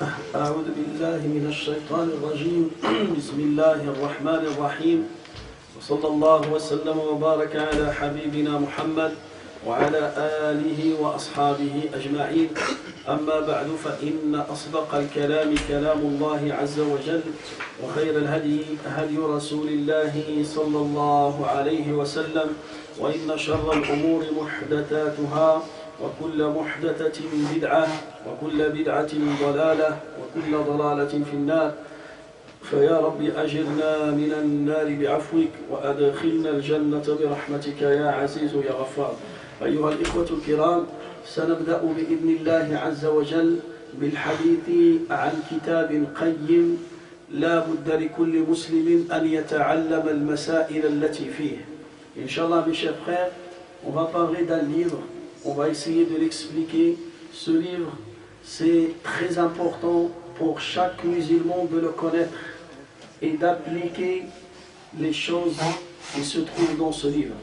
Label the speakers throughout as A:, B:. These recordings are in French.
A: أعوذ بالله من الشيطان الرجيم بسم الله الرحمن الرحيم وصلى الله وسلم وبارك على حبيبنا محمد وعلى آله وأصحابه أجمعين أما بعد فإن أصدق الكلام كلام الله عز وجل وخير الهدي هدي رسول الله صلى الله عليه وسلم وإن شر الأمور محدثاتها وكل محدثة بدعة وكل بدعة ضلالة وكل ضلالة في النار فيا رب أجرنا من النار بعفوك وأدخلنا الجنة برحمتك يا عزيز يا غفار. أيها الإخوة الكرام، سنبدأ بإذن الله عز وجل بالحديث عن كتاب قيم لا بد لكل مسلم أن يتعلم المسائل التي فيه. Inch'Allah, mes chers frères, on va parler d'un livre, on va essayer de l'expliquer. Ce livre, c'est très important pour chaque musulman de le connaître et d'appliquer les choses qui se trouvent dans ce livre.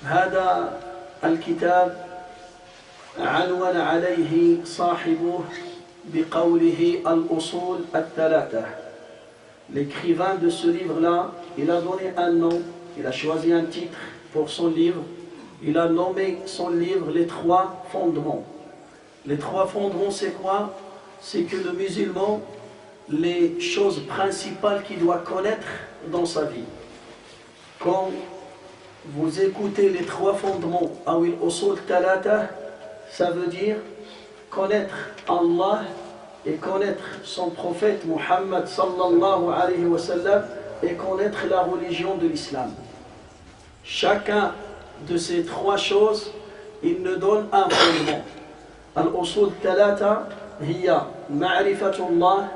A: هذا الكتاب عنون عليه صاحبه بقوله الأصول الثلاثة. L'écrivain de ce livre-là, il a donné un nom, il a choisi un titre pour son livre. Il a nommé son livre les trois fondements. Les trois fondements, c'est quoi? C'est que le musulman, les choses principales qu'il doit connaître dans sa vie. Quand vous écoutez les trois fondements, Awil Usul Talata, ça veut dire connaître Allah et connaître son prophète Muhammad sallallahu alayhi wa sallam et connaître la religion de l'islam. Chacun de ces trois choses, il nous donne un fondement. Al-Usul Talata, hiya ma'rifatullah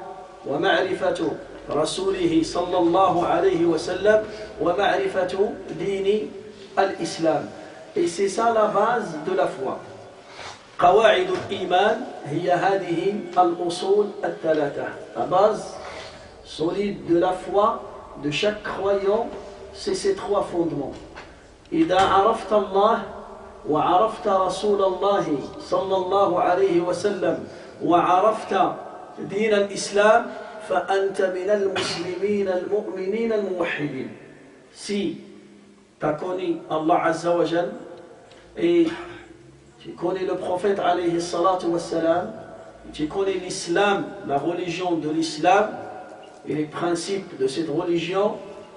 A: wa ma'rifatu rasulihi sallallahu alayhi wa sallam wa ma'rifatu dini al-islam. Et c'est ça la base de la foi. قواعد الإيمان هي هذه الأصول الثلاثة. La base solide de la foi de chaque croyant, c'est ces trois fondements. إذا عرفت الله وعرفت رسول الله صلى الله عليه وسلم وعرفت دين الإسلام فأنت من المسلمين المؤمنين الموحدين. Si tu as connu Allah Azza wa Jal et tu connais le prophète alayhi salatu wassalam, tu connais l'islam, la religion de l'islam et les principes de cette religion,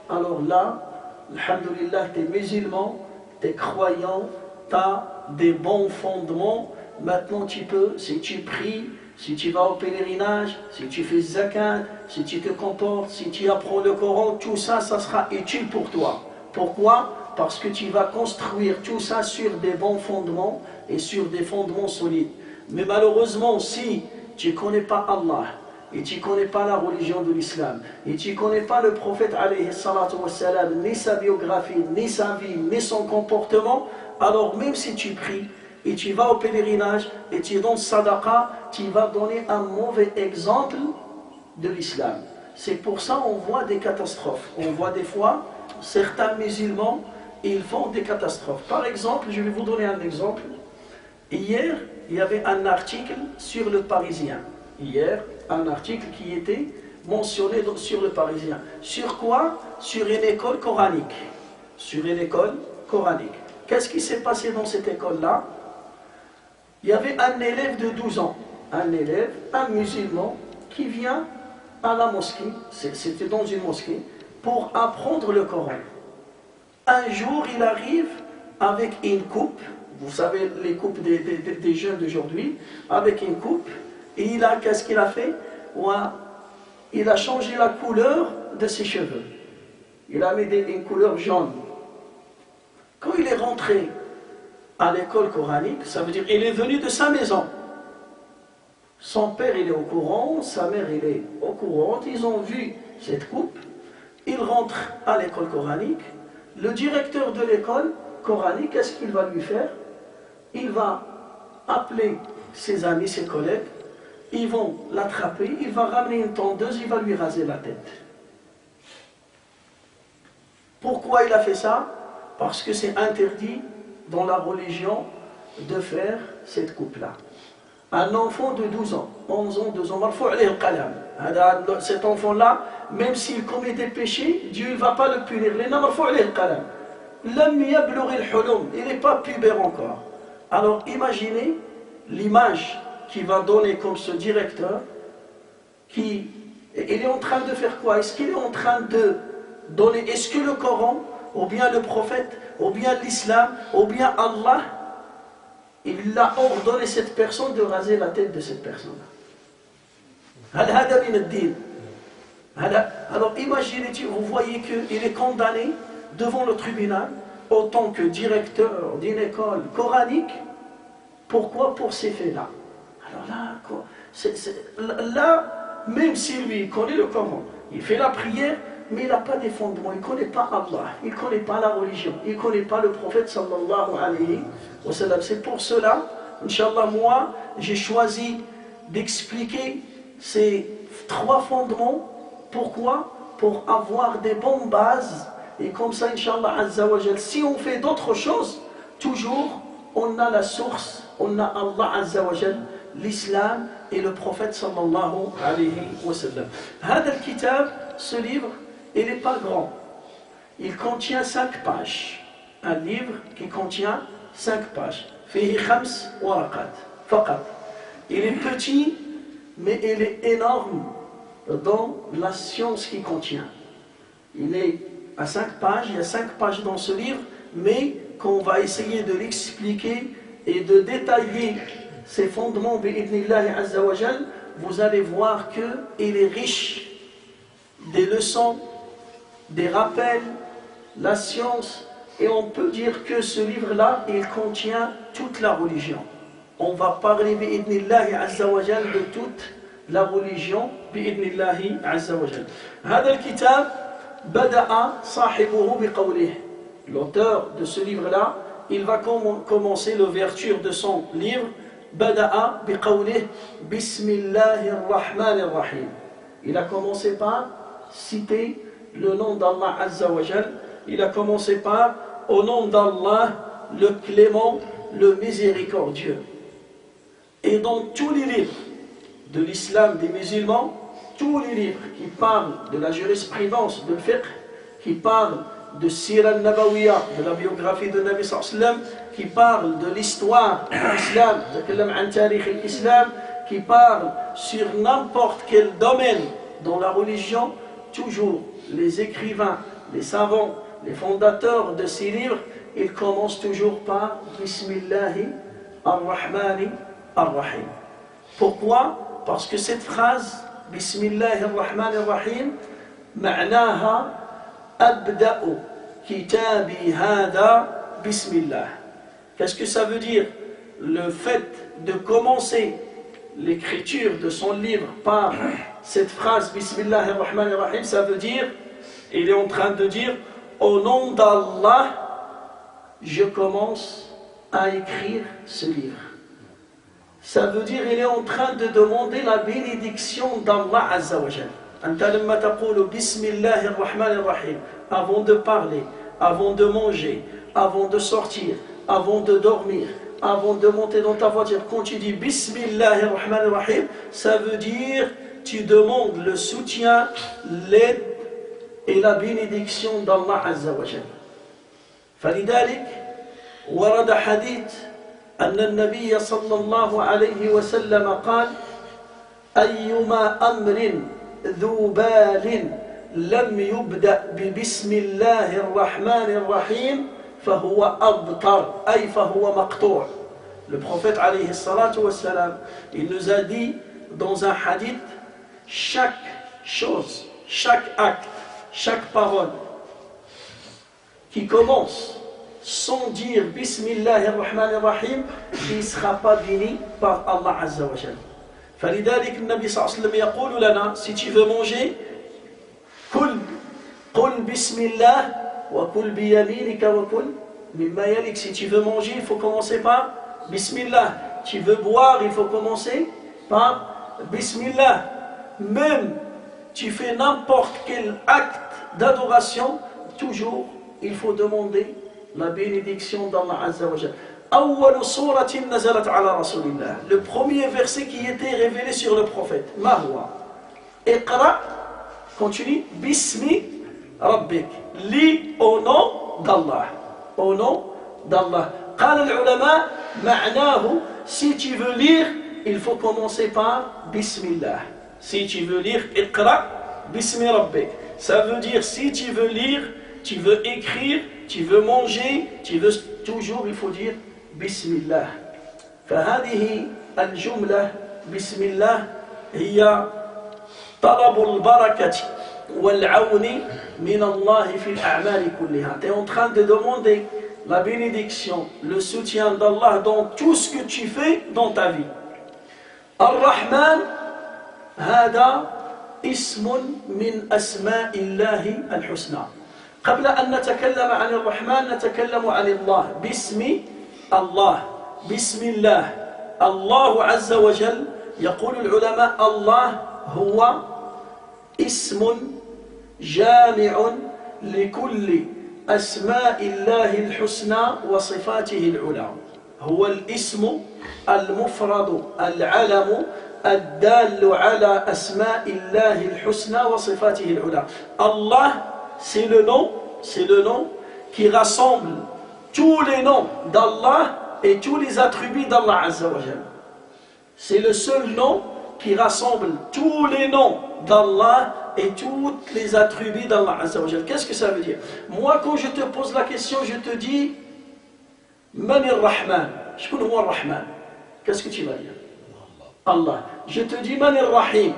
A: alors là, alhamdulillah, tu es musulman, tu es croyant, tu as des bons fondements. Maintenant tu peux, si tu pries, si tu vas au pèlerinage, si tu fais zakat, si tu te comportes, si tu apprends le Coran, tout ça, ça sera utile pour toi. Pourquoi? Parce que tu vas construire tout ça sur des bons fondements et sur des fondements solides. Mais malheureusement, si tu ne connais pas Allah, et tu ne connais pas la religion de l'islam, et tu ne connais pas le prophète alayhi salatu wassalam, ni sa biographie, ni sa vie, ni son comportement, alors même si tu pries, et tu vas au pèlerinage, et tu donnes sadaqa, tu vas donner un mauvais exemple de l'islam. C'est pour ça qu'on voit des catastrophes. On voit des fois, certains musulmans, ils font des catastrophes. Par exemple, je vais vous donner un exemple. Hier, il y avait un article sur le Parisien. Hier, un article qui était mentionné sur le Parisien. Sur quoi? Sur une école coranique. Sur une école coranique. Qu'est-ce qui s'est passé dans cette école-là? Il y avait un élève de 12 ans. Un élève, un musulman, qui vient à la mosquée, c'était dans une mosquée, pour apprendre le Coran. Un jour, il arrive avec une coupe, vous savez les coupes des jeunes d'aujourd'hui, avec une coupe, et qu'est-ce qu'il a fait? Il a changé la couleur de ses cheveux. Il a mis une couleur jaune. Quand il est rentré à l'école coranique, ça veut dire qu'il est venu de sa maison. Son père, il est au courant, sa mère, il est au courant, ils ont vu cette coupe. Il rentre à l'école coranique. Le directeur de l'école coranique, qu'est-ce qu'il va lui faire? Il va appeler ses amis, ses collègues, ils vont l'attraper, il va ramener une tondeuse, il va lui raser la tête. Pourquoi il a fait ça? Parce que c'est interdit dans la religion de faire cette coupe-là. Un enfant de 12 ans, 11 ans, 12 ans, cet enfant-là, même s'il commet des péchés, Dieu ne va pas le punir. Il n'est pas pubère encore. Alors imaginez l'image qu'il va donner comme ce directeur, il est en train de faire quoi? Est-ce qu'il est en train de donner, est-ce que le Coran, ou bien le prophète, ou bien l'islam, ou bien Allah, il a ordonné cette personne de raser la tête de cette personne-là? Alors imaginez, vous voyez qu'il est condamné devant le tribunal en tant que directeur d'une école coranique. Pourquoi? Pour ces faits-là. Alors là, même si lui il connaît le Coran, il fait la prière, mais il n'a pas des fondements, il ne connaît pas Allah, il ne connaît pas la religion, il ne connaît pas le prophète sallallahu alayhi wa sallam. C'est pour cela, Inch'Allah, moi, j'ai choisi d'expliquer ces 3 fondements. Pourquoi? Pour avoir des bonnes bases, et comme ça, Inch'Allah Azza wa Jal, si on fait d'autres choses, toujours, on a la source, on a Allah Azza wa Jal, l'islam et le prophète sallallahu alayhi wa sallam. Hada al-kitab, ce livre, il n'est pas grand. Il contient 5 pages. Un livre qui contient 5 pages. Fihi 5 waraqat, faqat. Il est petit, mais il est énorme dans la science qu'il contient. Il est à 5 pages, il y a 5 pages dans ce livre, mais qu'on va essayer de l'expliquer et de détailler ses fondements, bi'idnillahi azza wa jal, vous allez voir qu'il est riche des leçons, des rappels, la science, et on peut dire que ce livre-là, il contient toute la religion. On va parler bi'idnillahi azza wa jal de toute la religion bi'idnillahi azza wa jal. Hada al-kitab bada'a sahibuhu biqawlih. L'auteur de ce livre-là, il va commencer l'ouverture de son livre. Bada'a biqawlih Bismillahir Rahmanir Rahim. Il a commencé par citer le nom d'Allah Azza wa Jal. Il a commencé par au nom d'Allah, le clément, le miséricordieux. Et dans tous les livres de l'islam des musulmans, tous les livres qui parlent de la jurisprudence, de fiqh, qui parlent de Sira al-Nabawiyya, de la biographie de Nabi sallallahu alayhi wa sallam, qui parlent de l'histoire de l'islam, qui parlent sur n'importe quel domaine dans la religion, toujours les écrivains, les savants, les fondateurs de ces livres, ils commencent toujours par Bismillahi ar-Rahmani ar-Rahim. Pourquoi? Parce que cette phrase Bismillahi ar-Rahmani ar-Rahim, ma'naha abda'u kitabi hada bismillah. Qu'est-ce que ça veut dire? Le fait de commencer l'écriture de son livre par cette phrase Bismillahi ar-Rahmani ar-Rahim, ça veut dire, il est en train de dire, au nom d'Allah, je commence à écrire ce livre. Ça veut dire il est en train de demander la bénédiction d'Allah Azza wa Jal. Avant de parler, avant de manger, avant de sortir, avant de dormir, avant de monter dans ta voiture, quand tu dis Bismillahirrahmanirrahim, ça veut dire tu demandes le soutien, l'aide et la bénédiction d'Allah Azza wa Jal. فلذلك ورد حديث أن النبي صلى الله عليه وسلم قال أيما أمر ذو بال لم يبدأ ببسم الله الرحمن الرحيم فهو أبتر أي فهو مقطوع. Le prophète alayhi salatu wa salam, il nous a dit dans un hadith, chaque chose, chaque acte, chaque parole qui commence sans dire Bismillahirrahmanirrahim, il ne sera pas béni par Allah Azza wa Jal. فلذلك النبي صلى الله عليه وسلم يقول لنا, si tu veux manger, قل بسم الله وكل بيمينك وكل مما يليك. Si tu veux manger, il faut commencer par Bismillah. Tu veux boire, il faut commencer par Bismillah. Même tu fais n'importe quel acte d'adoration, toujours il faut demander la bénédiction d'Allah Azza wa Jal. أول سورة نزلت على رسول الله. Le premier verset qui était révélé sur le prophète. ما هو؟ اقرأ, continue, Bismi Rabbik. Lis au nom d'Allah. Au nom d'Allah. قال العلماء معناه, si tu veux lire, il faut commencer par Bismillah. Si tu veux lire, اقرأ Bismi Rabbik. Ça veut dire, si tu veux lire, tu veux écrire, tu veux manger, tu veux toujours, il faut dire Bismillah. فهذه الجملة بسم الله هي طلب البركة والعون من الله في الأعمال كلها. Tu es en train de demander la bénédiction, le soutien d'Allah dans tout ce que tu fais dans ta vie. Ar-Rahman, هذا اسم من أسماء الله الحسنى. قبل أن نتكلم عن الرحمن نتكلم عن الله. باسم الله، بسم الله. الله عز وجل يقول العلماء الله هو اسم جامع لكل أسماء الله الحسنى وصفاته العلى. هو الاسم المفرد العلم الدال على أسماء الله الحسنى وصفاته العلى. Allah, c'est le nom qui rassemble tous les noms d'Allah et tous les attributs d'Allah Azza wa Jalla. C'est le seul nom qui rassemble tous les noms d'Allah et tous les attributs d'Allah Azza wa Jalla. Qu'est-ce que ça veut dire? Moi, quand je te pose la question, je te dis Man ar-Rahman. Shkoun huwa ar-Rahman. Qu'est-ce que tu vas dire? Allah. Je te dis Man ar-Rahim.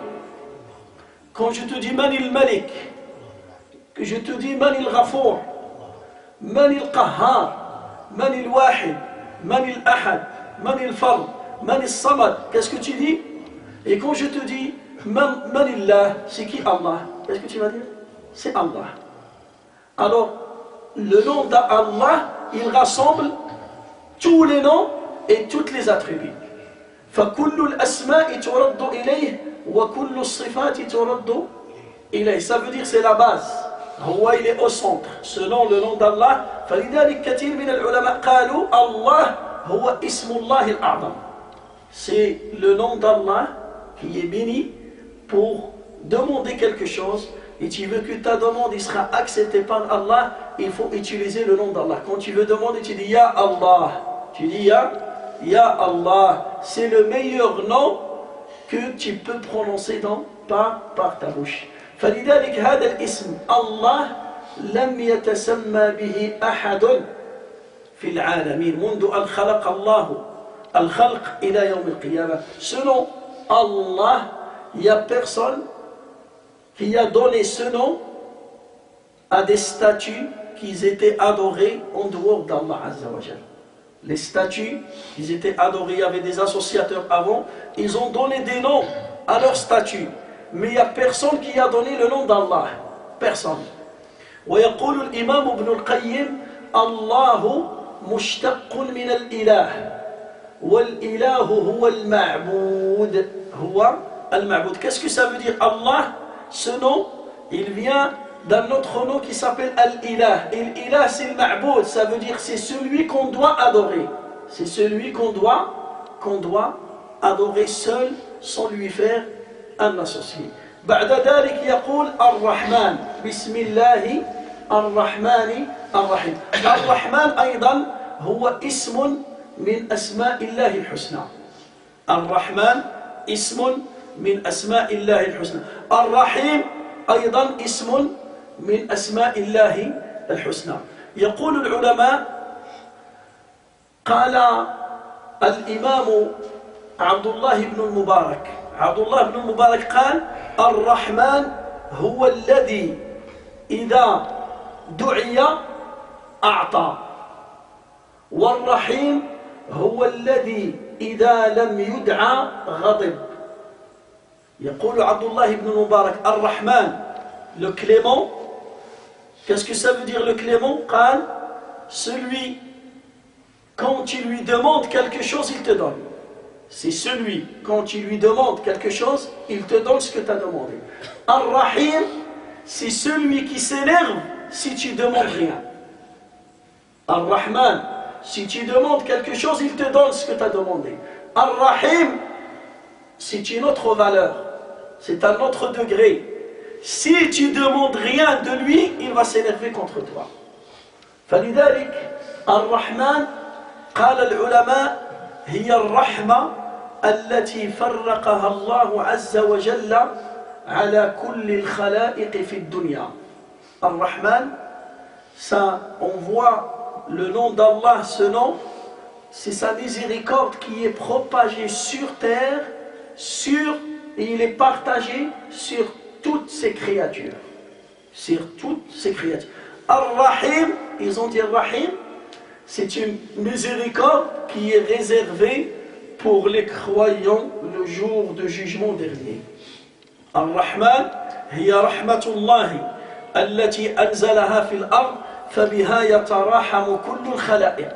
A: Quand je te dis Man al-Malik, que je te dis Man al-Ghafour, Man al-Qahhar, Man al-Wahid, Man al-Ahad, Man al-Fard, Man al-Samad, qu'est-ce que tu dis? Et quand je te dis Man Allah, c'est qui Allah? Qu'est-ce que tu vas dire? C'est Allah. Alors, le nom d'Allah, il rassemble tous les noms et toutes les attributs. فكل الأسماء ترد إليه وكل الصفات ترد إليه. Ça veut dire c'est la base. هو il est au centre. Selon le nom d'Allah, فلذلك كثير من العلماء قالوا الله هو اسم الله الأعظم. C'est le nom d'Allah qui est béni pour demander quelque chose. Et tu veux que ta demande sera acceptée par Allah, il faut utiliser le nom d'Allah. Quand tu veux demander, tu dis Ya Allah. Tu dis Ya Allah. C'est le meilleur nom que tu peux prononcer par ta bouche. فلذلك هذا الاسم الله لم يتسمى به أحد في العالمين منذ أن خلق الله الخلق إلى يوم القيامة. Selon Allah, il n'y a personne qui a donné ce nom à des statues qui étaient adorées en dehors d'Allah Azza wa Jalla. Les statues, ils étaient adorés, il y avait des associateurs avant, ils ont donné des noms à leurs statues. Mais il n'y a personne qui a donné le nom d'Allah. Personne. ويقول الإمام ابن القيم الله مشتق من الإله والإله هو المعبود. هو المعبود. Qu'est-ce que ça veut dire? Allah, ce nom, il vient d'un autre nom qui s'appelle Al-Ilah. Et l'Ilah, c'est le Ma'boud, ça veut dire c'est celui qu'on doit adorer. C'est celui qu'on doit adorer seul, sans lui faire un associé. بعد ذلك يقول الرحمن بسم الله الرحمن الرحيم. الرحمن أيضا هو اسم من أسماء الله الحسنى. الرحمن اسم من أسماء الله الحسنى. الرحيم أيضا اسم من أسماء الله الحسنى. يقول العلماء قال الإمام عبد الله بن المبارك قال الرحمن هو الذي إذا دعي أعطى والرحيم هو الذي إذا لم يدعى غضب. يقول عبد الله بن المبارك الرحمن le clément. Qu'est-ce que ça veut dire le clément? قال celui quand tu lui demandes quelque chose il te donne. C'est celui quand tu lui demandes quelque chose il te donne ce que tu as demandé. Ar-Rahim, c'est celui qui s'énerve si tu demandes rien. Ar-Rahman, si tu demandes quelque chose, il te donne ce que tu as demandé. Ar-Rahim, c'est une autre valeur, c'est un autre degré. Si tu ne demandes rien de lui, il va s'énerver contre toi. فلذلك الرحمن قال العلماء هي الرحمة التي فرقها الله عز وجل على كل الخلائق في الدنيا. الرحمن, ça, on voit le nom d'Allah, ce nom, c'est sa miséricorde qui est propagée sur terre, et il est partagé sur toutes ses créatures. Sur toutes ses créatures. Ar-Rahim, ils ont dit Ar-Rahim, c'est une miséricorde qui est réservée pour les croyants le jour du jugement dernier. Ar-Rahman, hiya rahmatullahi, allati anzalaha fil ard, fabiha yatarahamu kullu al-khalaiq.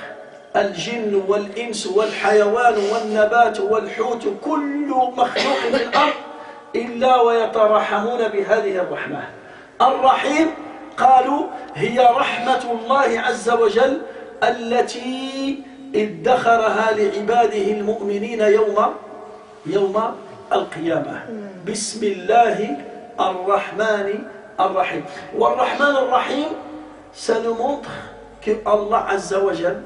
A: الجن والإنس والحيوان والنبات والحوت كل مخلوق في الأرض إلا ويترحمون بهذه الرحمة. الرحيم قالوا هي رحمة الله عز وجل التي ادخرها لعباده المؤمنين يوم القيامة. بسم الله الرحمن الرحيم. والرحمن الرحيم, ça nous montre que Allah Azza wa Jal,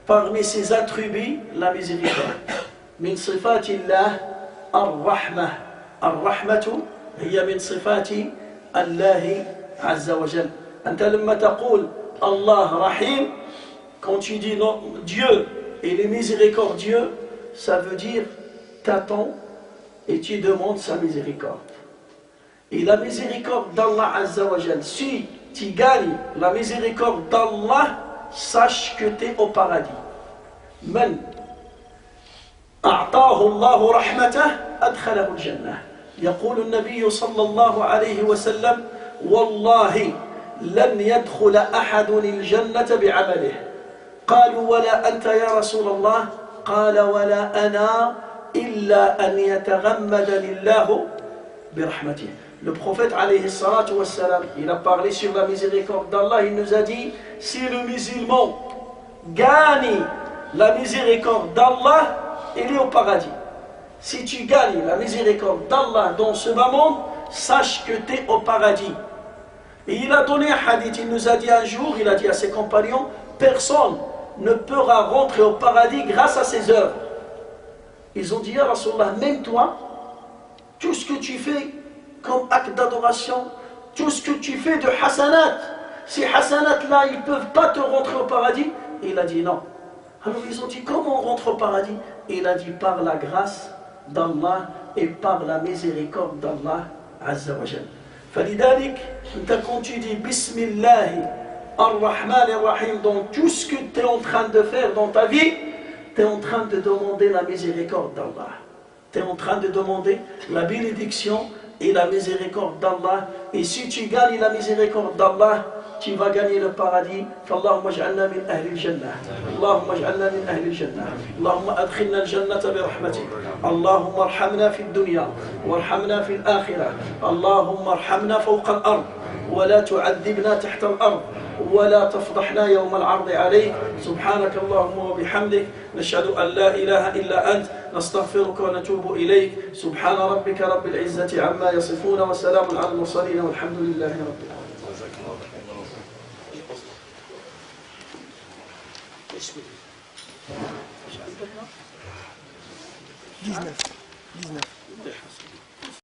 A: parmi ses attributs, la miséricorde. من صفات الله الرحمة. الرحمة هي من صفات الله عز وجل. أنت لما تقول الله رحيم, quand tu dis non, Dieu il est miséricordieux, ça veut dire t'attends et tu demandes sa miséricorde. Et la miséricorde d'Allah Azza wa Jal, si tu gagnes la miséricorde d'Allah, sache que tu es au paradis. من أعطاه الله رحمته أدخله الجنة. يقول النبي صلى الله عليه وسلم والله لن يدخل أحد الجنة بعمله. قالوا ولا أنت يا رسول الله؟ قال ولا أنا إلا أن يتغمدني الله برحمته. Le prophète alayhi salatu wassalam, il a parlé sur la miséricorde d'Allah. Il nous a dit, si le musulman gagne la miséricorde d'Allah, il est au paradis. Si tu gagnes la miséricorde d'Allah dans ce bas monde, sache que tu es au paradis. Et il a donné un hadith, il nous a dit un jour, il a dit à ses compagnons, personne ne pourra rentrer au paradis grâce à ses œuvres. Ils ont dit, ya Rasulallah, même toi, tout ce que tu fais comme acte d'adoration, tout ce que tu fais de hasanat, ces hasanat-là, ils ne peuvent pas te rentrer au paradis. Et il a dit non. Alors ils ont dit, comment on rentre au paradis? Et il a dit, par la grâce d'Allah et par la miséricorde d'Allah Azza wa Jal. فلذلك, quand tu dis Bismillah ar-Rahman ar-Rahim dans tout ce que tu es en train de faire dans ta vie, tu es en train de demander la miséricorde d'Allah. Tu es en train de demander la bénédiction et la miséricorde d'Allah. Et si tu gagnes la miséricorde d'Allah, tu vas gagner le paradis. فاللهم اجعلنا من أهل الجنة. اللهم اجعلنا من أهل الجنة. اللهم أدخلنا الجنة برحمتك. اللهم ارحمنا في الدنيا وارحمنا في الآخرة. اللهم ارحمنا فوق الأرض ولا تعذبنا تحت الأرض ولا تفضحنا يوم العرض عليك. سبحانك اللهم وبحمدك نشهد أن لا إله إلا أنت نستغفرك ونتوب إليك. سبحان ربك رب العزة عما يصفون وسلام على المرسلين والحمد لله رب العالمين. 19.